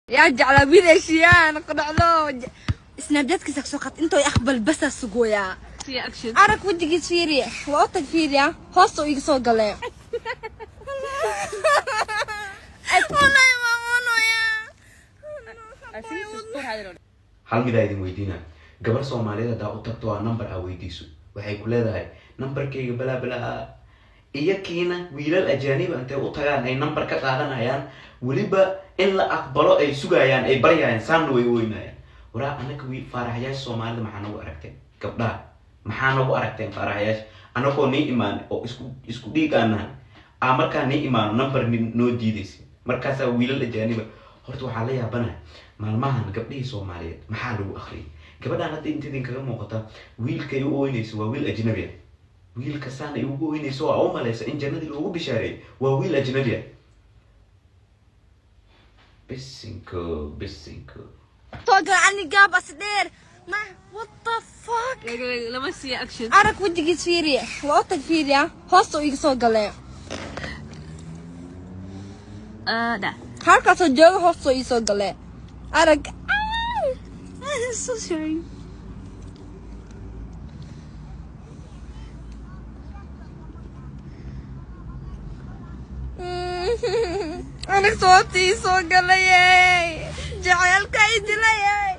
يا جعل بيد اشياء قطع له سناب جات كيسك سوقت انتو يقبل بس السقويا في اكشن ارك ودي فيري وقتك فيريا هوستو يسو قلي والله ما منو يا hal mid idin weydiinaa gabar Soomaaliyeed hadaa u tagto waa number aa weydiiso waxay ku leedahay numberkayga balaa balaa iyakiina wiilal ajaanib intay u tagaan ay number ka qaadanayaan waliba in la aqbalo ay sugayaan ay baryayaan saamna way weynayaan waraa anaka wiil faaraxyaasha Soomaalida maxaa nagu aragtay gabdhaha maxaa nagu aragtay faaraxyaasha anakoo ni imaan oo isku dhiigaanahay markaa ni imaan number noo diidaysa markaas wiilal ajaanib horta waxa la yaabana maalmahan gabdhihii Soomaaliyeed maxaa lagu akhriyay gabadhan hadda inta idin kaga muuqata wiilkay u ooynayso waa wiil ajnabi ah wiilka saana ugu ooynayso waa u malaysa in jannadii loogu bishaaray waa wiil ajnabi ah bisinko توقع عني قاب أصدير ما what the fuck لما سي اكشن أرك ودي فيري وقتك فيريا هوستو يسو قلي ده هاركا سجل هوستو يسو قلي أرك so sorry أنا صوتي يسو قلي جعلك يدلي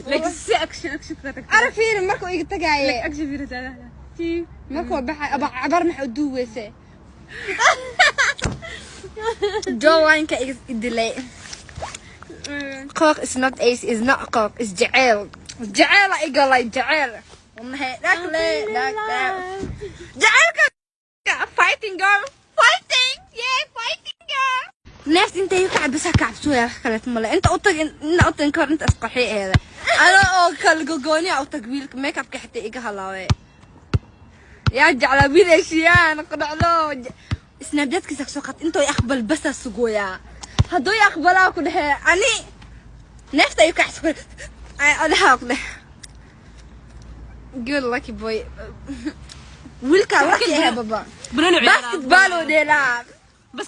لك سي اكشن كذا أرك فيري مركو يتقاي لك اكشن في رسالة تي مركو عبر محدو ويسي جو وينك يدلي قاق is not ace is not قاق is جعل جعل إيقالي جعل والله لك جعلك fighting girl fighting yeah fighting girl ناس انت يقعد بس هكعب سويا خلت ملا انت قطك ان قطك انكر انت اسقحي هذا انا كالقوقوني او تقبيلك ميك اب كحتى ايقا هلاوي يا جعل بيد اشياء قطع له سناب جات كيسك سوقت انتو يقبل بس السقويا هدو يقبلها كلها اني نفسي يقعد سكر انا هاقله قول لك بوي ويلكا وكي يا بابا بنلعب باسكت بال وديلعب بس